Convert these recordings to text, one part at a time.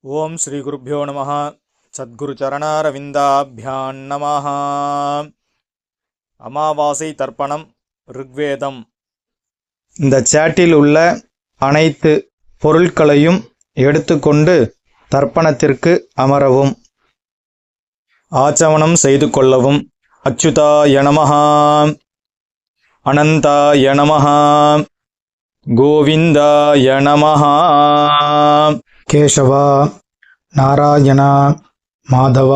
ஓம் ஸ்ரீ குருப்யோ நமः. சத்குரு சரணாரவிந்தாபியான் நமः. அமாவாசை தர்ப்பணம் ருக்வேதம். இந்த சேட்டில் உள்ள அனைத்து பொருட்களையும் எடுத்துக்கொண்டு தர்ப்பணத்திற்கு அமரவும். ஆச்சமனம் செய்து கொள்ளவும். அச்சுதாய நமः, அனந்தாய நமः, கோவிந்தாய நமः. கேசவ, நாராயண, மாதவ,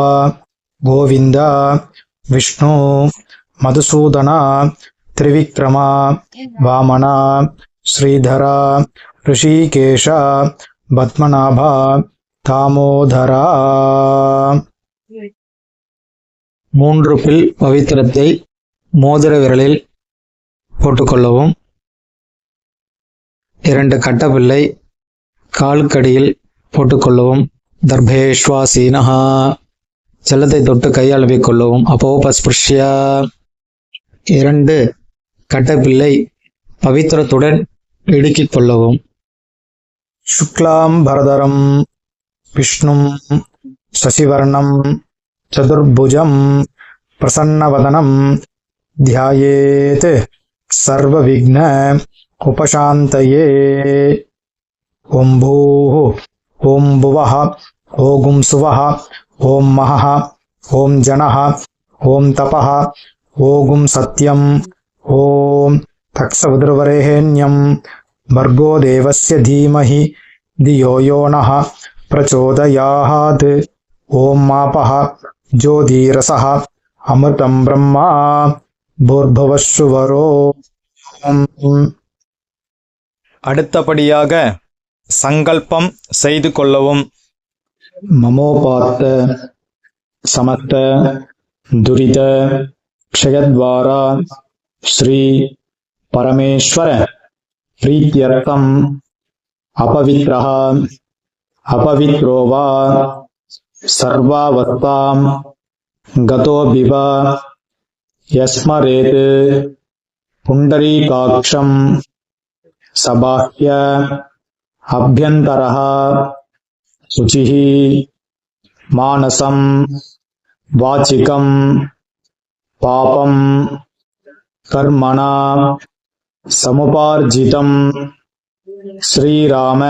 கோவிந்த, விஷ்ணு, மதுசூதன, திரிவிக்ரம, வாமன, ஸ்ரீதர, ரிஷிகேஷ, பத்மநாப, தாமோதரா. 3 பில் பவித்திரத்தை மோதிர விரலில் போட்டுக்கொள்ளவும். 2 கட்டப்பிள்ளை காலுக்கடியில் போட்டுக்கொள்ளவும். தர்பேஷ்வாசீனஹா, ஜலத்தை தொட்டு கையாளவிக் கொள்ளவும். அப்போபஸ்பிருஷ்ய, 2 கட்டப்பிள்ளை பவித்திரத்துடன் இடுக்கிக் கொள்ளவும். சுக்லாம் பரதரம் விஷ்ணும் சசிவர்ணம் சதுர்புஜம் பிரசன்னவதனம் தியாயேத் சர்வ விக்ன உபசாந்தயே. ஓம் பூः, ஓம் புவः, ஓம் சுவः, ஓம் மஹः, ஓம் ஜனः, ஓம் தபः, ஓம் சத்யம், ஓம் தக்ஷவிதுர்வரேண்யம் பர்கோ தேவஸ்ய தீமஹி தியோ யோ நः பிரச்சோதயாத். ஓம் மாபः ஜோதிரசः அமிர்தம் பிரம்மா பூர்புவஸ்சுவரோ. அடுத்தபடியாக சங்கல்பம் செய்து கொள்ளவும். மமோபாத்த சமஸ்த துரித க்ஷயத்வாரா ஸ்ரீ பரமேஸ்வர பிரீத்யர்த்தம் அபவித்ரஹ அபவித்ரோ வா சர்வாவஸ்தாம் கதோபிவ யஸ்மரேத் புண்டரீகாக்ஷம் சபாஹ்ய அப்யந்தரஹ சுசிஹி மானசம் வாச்சிகம் பாபம் கர்மணா சமுபார்ஜிதம் ஸ்ரீராம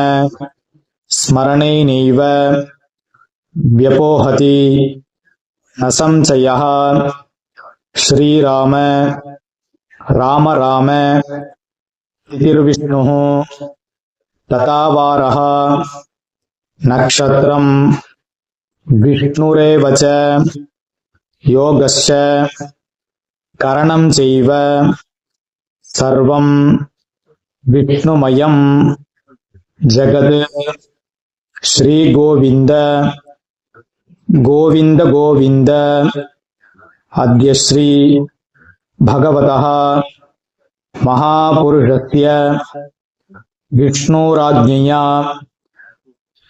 ஸ்மரணேனைவ வ்யபோஹதி ந சம்சயः. ஸ்ரீராம ராம ராம திதிர்விஷ்ணுः ததாவாரः நக்ஷத்ரம் விஷ்ணுரேவ ச யோகஸ்ச கரணம் செய்வ சர்வம் விஷ்ணுமயம் ஜகத். ஸ்ரீ கோவிந்த கோவிந்த கோவிந்த. அத்ய ஸ்ரீ பகவதः மகாபுருஷஸ்ய விஷ்ணுராஜ்ஞயா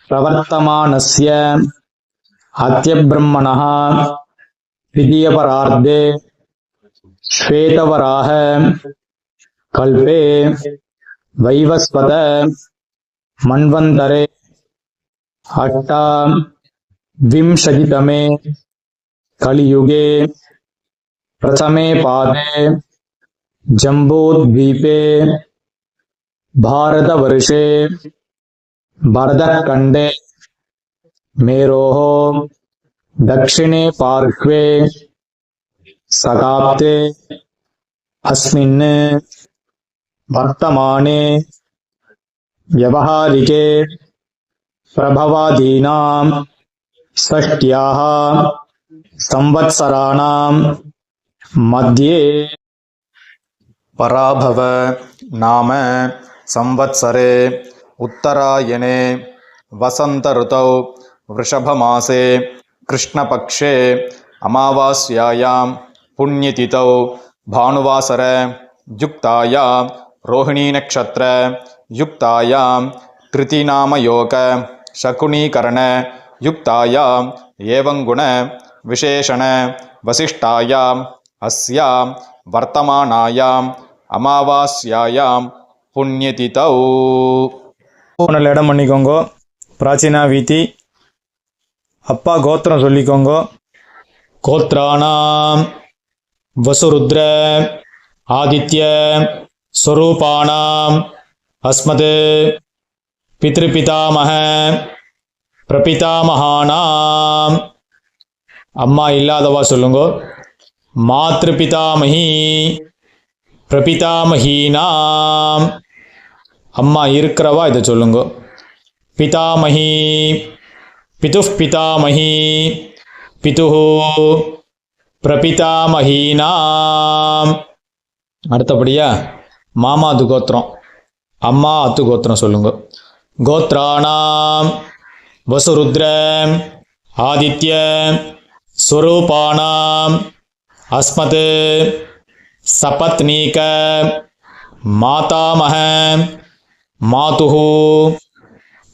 பிரவர்த்தமானஸ்ய அத்ய பிரம்மணः த்விதீயபரார்த்தே ஸ்வேதவராஹ கல்பே வைவஸ்வத மன்வந்தரே அஷ்டாவிம்சதிதமே கலியுகே பிரதமே பாதே ஜம்பூத்வீபே பாரதவர்ஷே பரதக்கண்டே மேரோः தக்ஷிணே பார்ஷ்வே சகாப்தே அஸ்மின் வர்த்தமானே வியவஹாரிகே பிரபவாதீனாம் ஷஷ்ட்யாः சம்வத்சராணாம் மத்யே பராபவ நாம சம்வத்சரே உத்தராயணே வசந்த ருதௌ விருஷபமாசே கிருஷ்ணபக்ஷே அமாவாஸ்யாயாம் புண்ணியதிதௌ பானுவாசர யுக்தாயாம் ரோஹிணீ நக்ஷத்ர யுக்தாயாம் கிருதிநாமயோக சகுனீகரண யுக்தாயாம் ஏவங்குண விசேஷண வசிஷ்டாயாம் அஸ்யாம் வர்த்தமானாயாம் அமாவாஸ்யாயாம் புண்ணியதிதௌ. நல்ல இடம் பண்ணிக்கோங்க. பிராச்சீனா வீதி அப்பா கோத்திரம் சொல்லிக்கோங்க. கோத்ராணாம் வசுருத்ர ஆதித்ய ஸ்வரூபாணாம் அஸ்மத் பித்ருபிதாமக பிரபிதாமகானாம். அம்மா இல்லாதவா சொல்லுங்க. மாத்ருபிதாமகி பிரபிதாமகீனாம். அம்மா இருக்கிறவா இதை சொல்லுங்க. பிதாமகி பிதுஃப் பிதாமகி பிதுஹு பிரபிதாமகீனாம். அடுத்தபடியா மாமாது கோத்திரம், அம்மா அத்து கோத்திரம் சொல்லுங்க. கோத்ராணாம் வசுருத்ர ஆதித்ய ஸ்வரூபாணாம் அஸ்மத் சபத்னீக மாதாமக மாதுஹு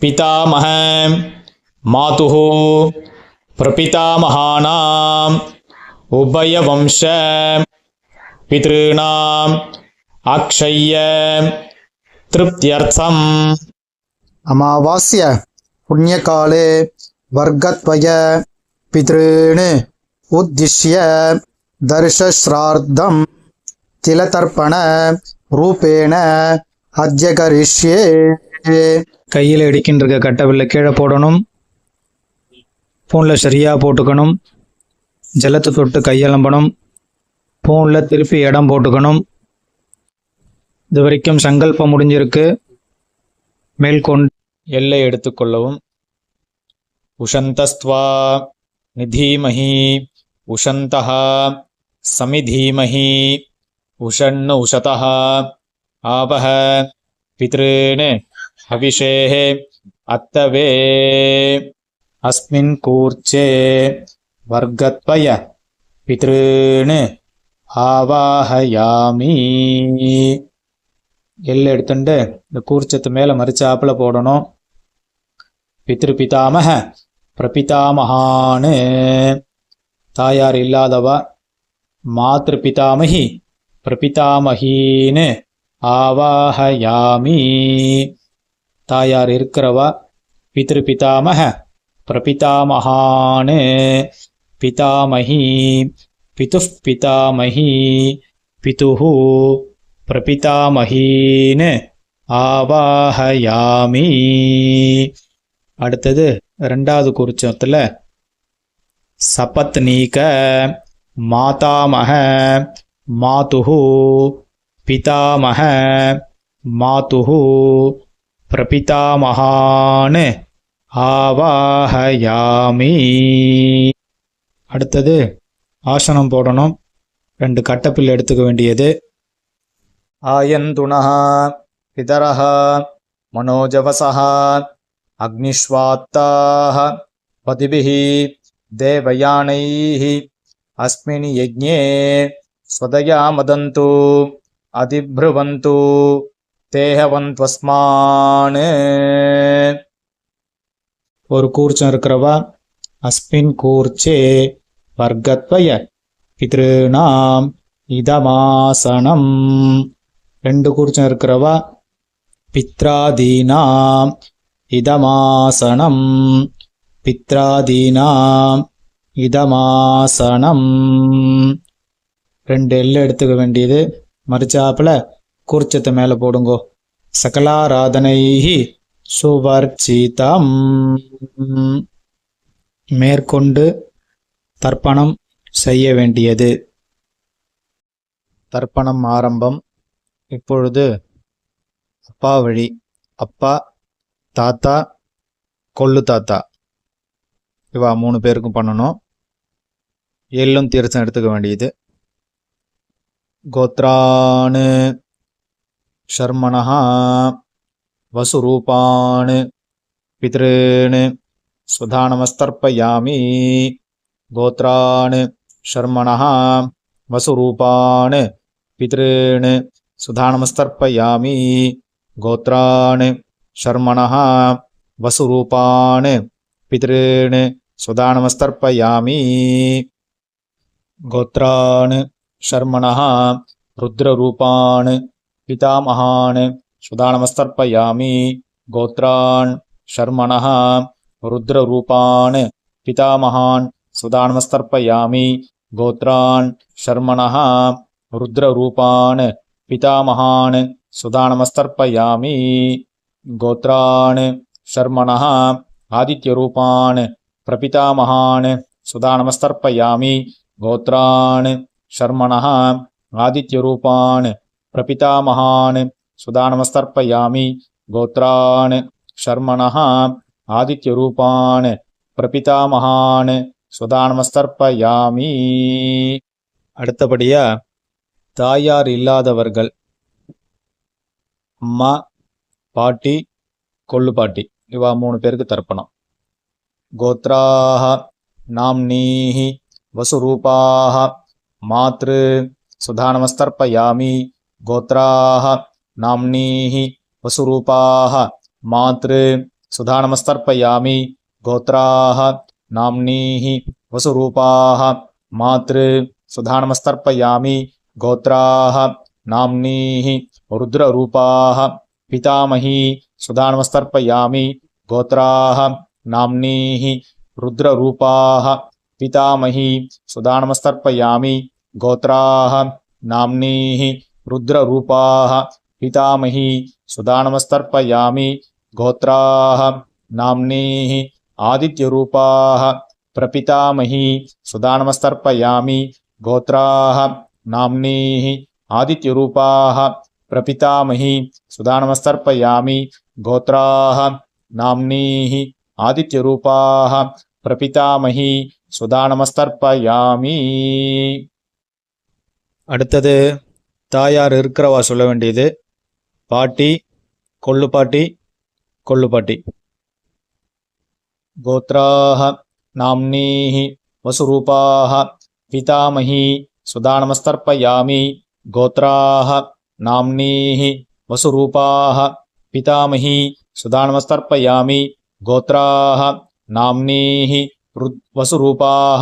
பிதாமக மாதுஹு பிரபிதாமகானாம் உபயவம்ச பித்ருணாம் அக்ஷய்ய திருப்தியர்த்தம். अमावास्य पुण्यकाले वर्गत्वय पितॄन् उद्दिश्य दर्शश्राद्धं तिलतर्पण रूपेण अद्य करिष्ये. கையில் இடிக்கின்ற கட்டவில்லை கீழே போடணும். ஃபோனில் சரியாக போட்டுக்கணும். ஜலத்தை தொட்டு கையலம்பணும். ஃபோனில் திருப்பி இடம் போட்டுக்கணும். இது வரைக்கும் சங்கல்பம் முடிஞ்சிருக்கு. மேல்கொண்டு எல்லை எடுத்துக்கொள்ளவும். உஷந்தஸ்த்வா நிதீமஹி உஷந்தஹ சமிதீமஹி உஷன்னு உஷதஹ ஆவஹ பித்ருன் ஹவிஷேஹ அத்தவே. அஸ்மின் கூர்ச்சே வர்கத்வய பித்ருன் ஆவாஹயாமி. எல்லை எடுத்துட்டு இந்த கூர்ச்சத்து மேலே மறிச்சாப்புல போடணும். பித்ரு பிதாமக பிரபிதாமகான்னு தாயார் இல்லாதவா. மாத்ரு பிதாமகி பிரபிதாமகின்னு ஆவாஹயாமி. தாயார் இருக்கிறவா. பித்ரு பிதாமக பிரபிதாமகான்னு பிதாமகி பிதுஃப் பிதாமகி பிதுஹு பிரபிதாமகீன்னு ஆவாஹயாமி. அடுத்தது ரெண்டாவது குறிச்சத்தில் சபத்னீக மாதாமக மாதுஹு பிதாமக மாதுஹு பிரபிதாமகான்னு ஆவாஹயாமி. அடுத்தது ஆசனம் போடணும். 2 கட்டப்பில் எடுத்துக்க வேண்டியது. ஆயந்துணः பிதரः மனோஜவசः அக்னிஷ்வாத்தாः பதிபிः தேவயானைः அஸ்மின் யஜ்ஞே ஸ்வதயா மதந்து அதிப்ருவந்து தேஹவந்த்வஸ்மான். ஒரு கூர்ச்சம் இருக்கிறவா அஸ்மின் கூர்ச்சே வர்கத்வய பித்ருணாம் இதமாசனம். 2 கூர்ச்சம் இருக்கிறவா பித்ராதீனாம் இதமாசனம் பித்ராதீனாம் இதமாசனம். 2 எல்லை எடுத்துக்க வேண்டியது. மறிச்சாப்புல கூர்ச்சத்தை மேலே போடுங்கோ. சகலாராதனைஹி சுவர்ச்சிதம். மேற்கொண்டு தர்ப்பணம் செய்ய வேண்டியது. தர்ப்பணம் ஆரம்பம். இப்பொழுது அப்பா வழி, அப்பா, தாத்தா, கொள்ளு தாத்தா, இவா 3 பேருக்கும் பண்ணணும். எள்ளும் தீர்த்தம் எடுத்துக்க வேண்டியது. கோத்ரான் ஷர்மணஹ வசுரூபான் பித்ருன் சுதானமஸ்தர்ப்பயாமி. கோத்ரான் ஷர்மணஹ வசுரூபான் பித்ருன் சுதானமஸ்தர்ப்பயாமி. கோத்ரான் ஷர்மணஹ வசுரூபான் பித்ருன் சுதானமஸ்தர்ப்பயாமி. கோத்ரான் ஷர்மணஹ ருத்ரரூபான் பிதாமகான் சுதானமஸ்தர்ப்பயாமி. கோத்ரான் ஷர்மணஹ ருத்ரரூபான் पितामहान् सुदानमस्तर्पयामि गोत्रान् शर्मणः रुद्ररूपान् पितामहान् सुदानमस्तर्पयामि गोत्रान् शर्मणः आदित्यरूपान् प्रपितामहान् सुदानमस्तर्पयामि गोत्रान् शर्मणः आदित्यरूपान् प्रपितामहान् सुदानमस्तर्पयामि गोत्रान् शर्मणः आदित्यरूपान् प्रपितामहान् सुदानमस्तर्पयामि. அடுத்தபடியா தாயார் இல்லாதவர்கள் அம்மா, பாட்டி, கொள்ளு பாட்டி இவா 3 பேருக்கு தர்ப்பணம். கோத்ராஹ நாம்னீஹ வசுரூபாஹ மாத்ரு சுதானமஸ்தர்ப்பயாமி கோத்ராஹ நாம்னீஹ வசுரூபாஹ மாத்ரு சுதானமஸ்தர்ப்பயாமி கோத்ராஹ நாம்னீஹ வசுரூபாஹ மாத்ரு சுதானமஸ்தர்ப்பயாமி கோத்ராஹ நாம்னீஹ रुद्ररूपाः पितामही सुदानमस्तर्पयामि गोत्राः नाम्नीः रुद्ररूपाः पितामही सुदानमस्तर्पयामि गोत्राः नाम्नीः रुद्ररूपाः पितामही सुदानमस्तर्पयामि गोत्राः नाम्नीः आदित्यरूपाः प्रपितामही सुदानमस्तर्पयामि गोत्राः नाम्नीः आदित्यरूपाः प्रपितामही सुदानमस्तर्पयामि गोत्राः नाम्नीः आदित्यरूपाः प्रपितामही सुदानमस्तर्पयामि. அடுத்தது தாயார் இருக்கிறவா சொல்ல வேண்டியது பாட்டி, கொள்ளு பாட்டி, கொள்ளு பாட்டி. गोत्राः नाम्नीः वसुरूपाः पितामही सुदानमस्तर्पयामि गोत्राः नाम्नीः वसुरूपाः पितामही सुदानमस्तर्पयामि गोत्राः नाम्नीः वसुरूपाः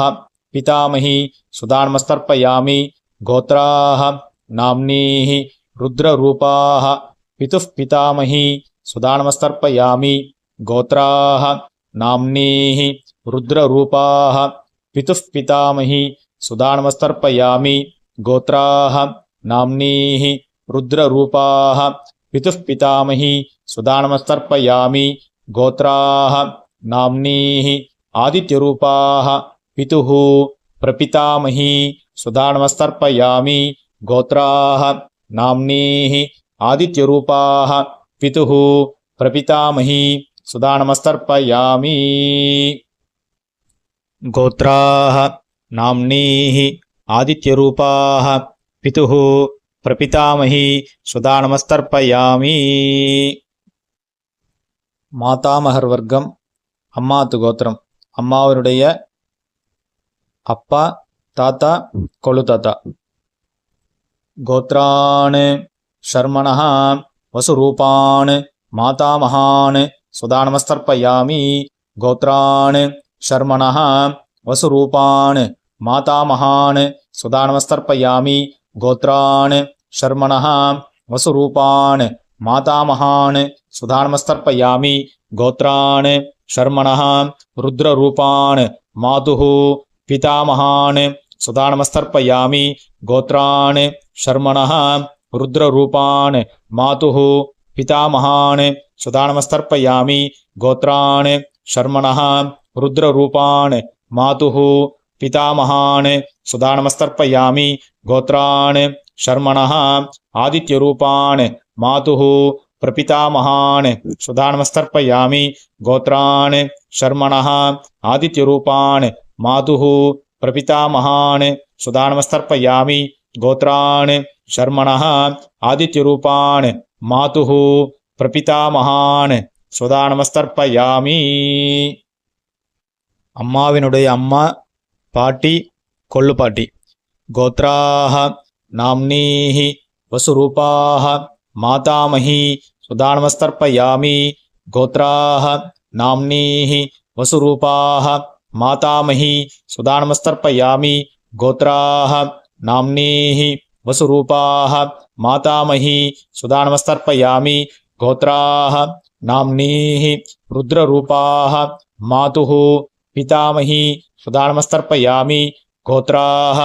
पितामही सुदानमस्तर्पयामि गोत्राः नाम्नीः रुद्ररूपाः पितुः पितामही सुदानमस्तर्पयामि गोत्राः नाम्नीः रुद्ररूपाः पितुः पितामही सुदानमस्तर्पयामि गोत्राः नाम्नीः रुद्ररूपाः पितुः पितामही सुदानमस्तर्पयामि गोत्राः नाम्नीः आदित्यरूपाः पितुः प्रपितामही सुदानमस्तर्पयामि गोत्राः नाम्नीः आदित्यरूपाः पितुः प्रपितामही सुदानमस्तर्पयामि. गोत्राः नाम्नीः आदित्यरूपाः पितुः प्रपितामही सुदानमस्तर्पयामि. மாதாமகர் வர்க்கம் அம்மாத்து கோத்திரம் அம்மாவருடைய அப்பா, தாத்தா, கொள்ளு தாத்தா. கோத்ரான் शर्मणः वसुरूपान् मातामहान् सुदानमस्तर्पयामि गोत्रान् शर्मणः वसुरूपान् मातामहान् सुदानमस्तर्पयामि गोत्रान् शर्मणः वसुरूपान् मातामहान् सुदानमस्तर्पयामि गोत्रान् शर्मणः रुद्ररूपान् मातुः पितामहान् सुदानमस्तर्पयामि गोत्रान् शर्मणः रुद्ररूपान् मातुः पितामहान् सुदानमस्तर्पयामि गोत्रान् शर्मणः रुद्ररूपान् मातुः पितामहान् सुदानमस्तर्पयामि गोत्रान् शर्मणः आदित्यरूपान् मातुः प्रपितामहान् सुदानमस्तर्पयामि गोत्रान् शर्मणः आदित्यरूपान् मातुः प्रपितामहान् सुदानमस्तर्पयामि गोत्रान् शर्मणः आदित्यरूपान् मातुः प्रपितामहान् सुदानमस्तर्पयामि. அம்மாவினுடைய அம்மா, பாட்டி, கொள்ளு பாட்டி. गोत्राः नाम्नीः वसुरूपाः मातामही सुदानमस्तर्पयामि गोत्राः नाम्नीः वसुरूपाः मातामही सुदानमस्तर्पयामि गोत्राः नाम्नीः वसुरूपाः मातामही सुदानमस्तर्पयामि गोत्राः नाम्नीः रुद्ररूपाः मातुः पितामही सुधा नमस्तर्पयामि गोत्राः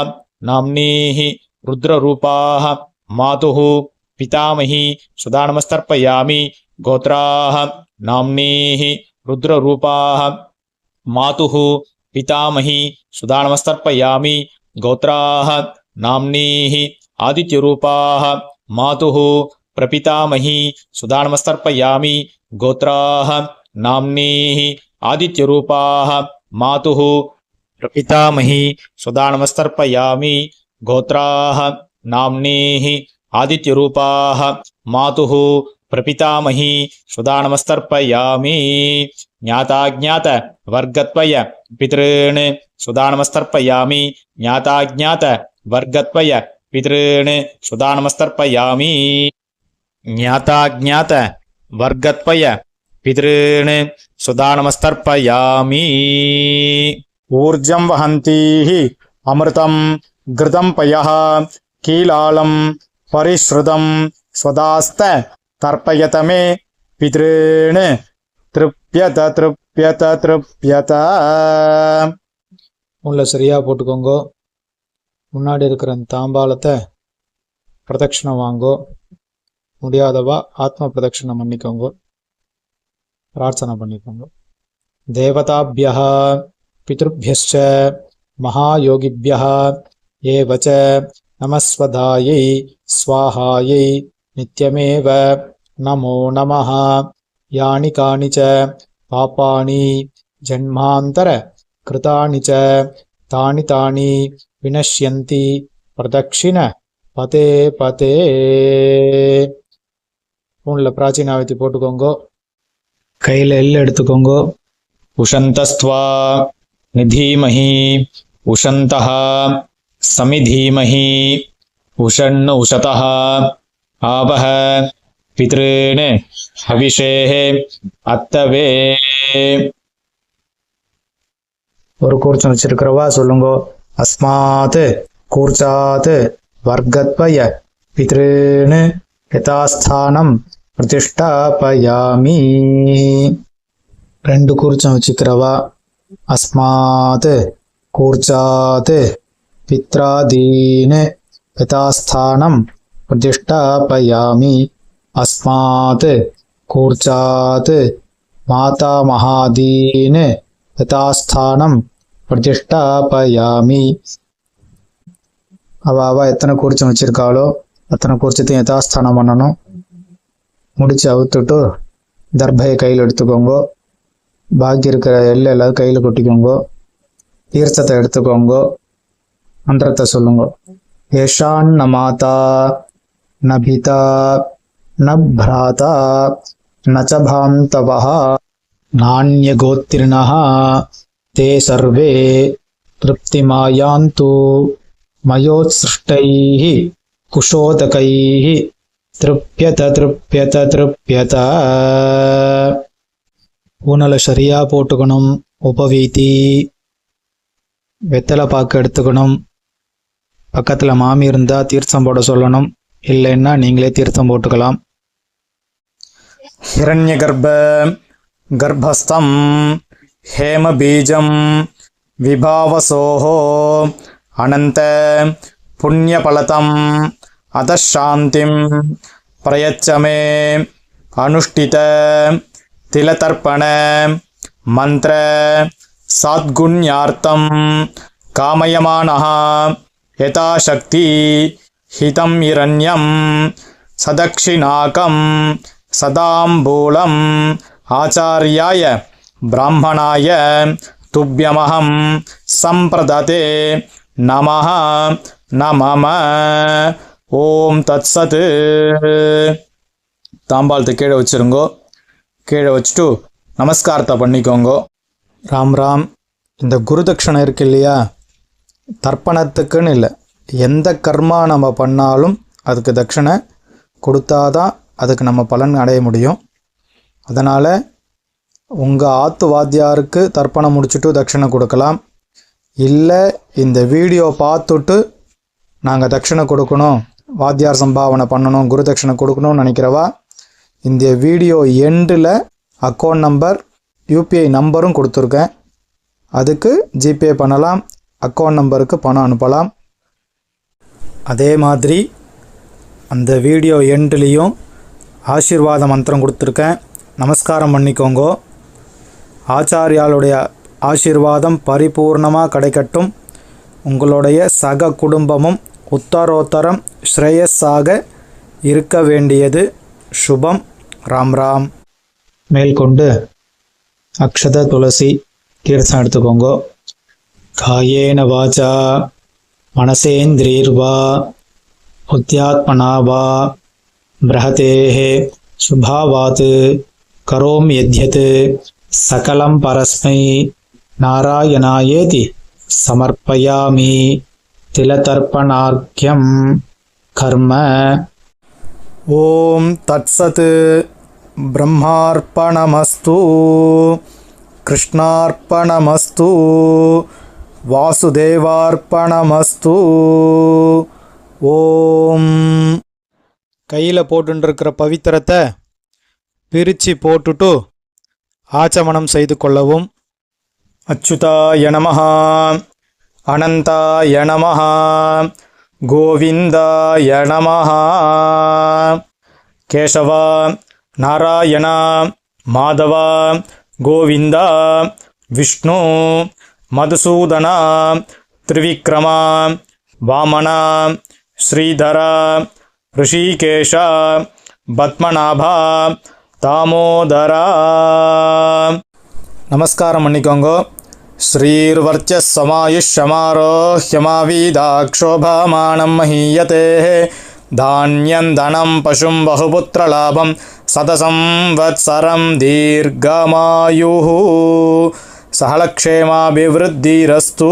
नाम्नीः रुद्ररूपाः मातुः पितामही सुधा नमस्तर्पयामि गोत्राः नाम्नीः रुद्ररूपाः मातुः पितामही सुधा नमस्तर्पयामि गोत्राः नाम्नीः आदित्यरूपाः मातुः प्रपितामही सुधा नमस्तर्पयामि गोत्राः नाम्नीः आदित्यरूपाः मातुः प्रपितामही सुधा नमस्तर्पयामि गोत्राः नाम्नीः आदित्यरूपाः मातुः प्रपितामही सुधा नमस्तर्पयामि ज्ञाताज्ञात वर्गत्वय पितॄन् सुधा नमस्तर्पयामि ज्ञाताज्ञात वर्गत्वय पितॄन् सुधा नमस्तर्पयामि ज्ञाताज्ञात वर्गत्वय पितॄन् सुधा नमस्तर्पयामि ऊर्जं वहन्तीः अमृतं घृतं पयः कीलालं परिश्रुतं स्वदास्त तर्पयत मे पितॄन् तृप्यत तृप्यत तृप्यत. உள்ள சரியாக போட்டுக்கோங்க. முன்னாடி இருக்கிற அந்த தாம்பாலத்தை பிரதட்சணம் வாங்கோ. முடியாதவா ஆத்ம பிரதட்சணம் பண்ணிக்கோங்க. பிரார்த்தனை பண்ணிக்கோங்க. தேவதாபியः பித்ருभ्यश्च महायोगिभ्यः एव च नमस्वधायै स्वाहायै नित्यमेव नमो नमः. यानि कानि च पापानि जन्मान्तर कृतानि च तानि तानि विनश्यन्ति प्रदक्षिण पते पते. ஃபோனில் பிராச்சீனாவத்தி போட்டுக்கோங்க. கையில் எள்ளு எடுத்துக்கோங்க. उशन्तस्त्वा निधीमहि उशन्तः समिधीमहि उषण् उशतः आवह पितॄन् हविषेः अत्तवे. ஒரு கூர்ச்சம் வச்சிருக்கிறவா சொல்லுங்க. அஸ்மாத் கூர்ச்சாத் வர்க்கத்வய பித்ருன்னு யதாஸ்தானம் பிரதிஷ்டாபயாமி. ரெண்டு கூர்ச்சம் வச்சுக்கிறவா. அஸ்மாத் கூர்ச்சாத் பித்ராதீன் யதாஸ்தானம் பிரதிஷ்டாபயாமி. அஸ்மாத் கூர்ச்சாத் மாதாமகாதீன் யதாஸ்தானம் பிரதிஷ்டாபயாமி. அவ எத்தனை கூர்ச்சம் வச்சிருக்காளோ அத்தனை கூர்ச்சத்தையும் யதாஸ்தானம் பண்ணணும். முடிச்சு அவுத்துட்டு தர்பையை கையில் எடுத்துக்கோங்க. பாக்கி இருக்கிற எல்லை எல்லாரும் கையில் கொட்டிக்கோங்க. தீர்த்தத்தை எடுத்துக்கோங்க. மந்திரத்தை சொல்லுங்க. ஏஷான் ந மாதா ந பிதா ந பிராதா ந ச பாந்தவः நான்யகோத்திரிணः தே சர்வே திருப்திமாயாந்து மயோத்ஸ்ருஷ்டைः குஷோதகைः திருப்யத திருப்யத திருப்யத. ஊனலை சரியா போட்டுக்கணும். உபவீதி வெத்தலை பாக்கு எடுத்துக்கணும். பக்கத்துல மாமி இருந்தா தீர்த்தம் போட சொல்லணும். இல்லைன்னா நீங்களே தீர்த்தம் போட்டுக்கலாம். हिरण्यगर्भ गर्भस्थं हेमबीजं विभावसोः अनन्त पुण्यफलतम् अतः शान्तिं प्रयच्छ मे अनुष्ठित तिलतर्पण मंत्र सद्गुण्यार्थं कामयमानः यथाशक्ति हितं हिरण्यं सदक्षिणाकं सदाम्बूलम् आचार्याय ब्राह्मणाय तुभ्यमहं संप्रदते नमः नमः. ஓம் தத்சத். தாம்பாளத்தை கீழே வச்சுருங்கோ. கீழே வச்சுட்டு நமஸ்காரத்தை பண்ணிக்கோங்க. ராம் ராம். இந்த குருதட்சணை இருக்கு இல்லையா, தர்ப்பணத்துக்குன்னு இல்லை, எந்த கர்மா நம்ம பண்ணாலும் அதுக்கு தட்சணை கொடுத்தாதான் அதுக்கு நம்ம பலன் அடைய முடியும். அதனால் உங்கள் ஆத்து வாத்தியாருக்கு தர்ப்பணம் முடிச்சுட்டு தட்சணை கொடுக்கலாம். இல்லை இந்த வீடியோ பார்த்துட்டு நாங்கள் தட்சணை கொடுக்கணும், வாத்தியார் சம்பாவனை பண்ணணும், குரு தட்சணை கொடுக்கணும்னு நினைக்கிறவா இந்த வீடியோ எண்டில் அக்கௌண்ட் நம்பர் யூபிஐ நம்பரும் கொடுத்துருக்கேன். அதுக்கு ஜிபே பண்ணலாம், அக்கௌண்ட் நம்பருக்கு பணம் அனுப்பலாம். அதே மாதிரி அந்த வீடியோ எண்ட்லேயும் ஆசீர்வாத மந்திரம் கொடுத்துருக்கேன், நமஸ்காரம் பண்ணிக்கோங்க. ஆச்சாரியாளுடைய ஆசீர்வாதம் பரிபூர்ணமாக கிடைக்கட்டும். உங்களுடைய சக குடும்பமும் உத்தரோத்தரம் ஸ்ரேயஸாக இருக்க வேண்டியது சுபம். ராம் ராம். மேற்கொண்டு அக்ஷத துளசி தீர்த்தம் எடுத்துக்கோங்க. காயேன வாச்சா மனசேந்திரீர்வா புத்தியாத்மனா வா பிரஹதேஹே சுபாவாத் கரோம் யத்யத் சகலம் பரஸ்மை நாராயணாயேதி சமர்ப்பயாமி திலதர்ப்பணார்க்யம் கர்ம. ஓம் தத்சத். பிரம்மார்ப்பணமஸ்து, கிருஷ்ணார்ப்பணமஸ்து, வாசுதேவார்ப்பணமஸ்து. ஓம். கையில் போட்டுருக்கிற பவித்திரத்தை பிரித்து போட்டுட்டு ஆச்சமனம் செய்து கொள்ளவும். அச்சுதாய நமஹ, அனந்தாய நமஹ, கோவிந்தாய நமஹ. கேசவா, நாராயணா, மாதவா, கோவிந்தா, விஷ்ணு, மதுசூதனா, திரிவிக்ரமா, வாமனா, ஸ்ரீதரா, ரிஷிகேஷா, பத்மநாபா, தாமோதரா. நமஸ்காரம் பண்ணிக்கோங்க. ஸ்ரீர்வர்ச்சஸ்ஸமாயுஷ்யமாரோஹ்யமாவீதாக்ஷோபமானம் மஹீயதே தான்யம் தனம் பசும் பகுபுத்திரலாபம் சதசம் வத்சரம் தீர்க்கமாயுः சகலக்ஷேமாபிவிருத்திரஸ்து.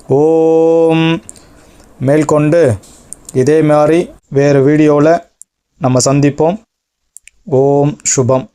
ஓம். மேற்கொண்டு இதே மாதிரி வேறு வீடியோவில் நம்ம சந்திப்போம். ஓம் சுபம்.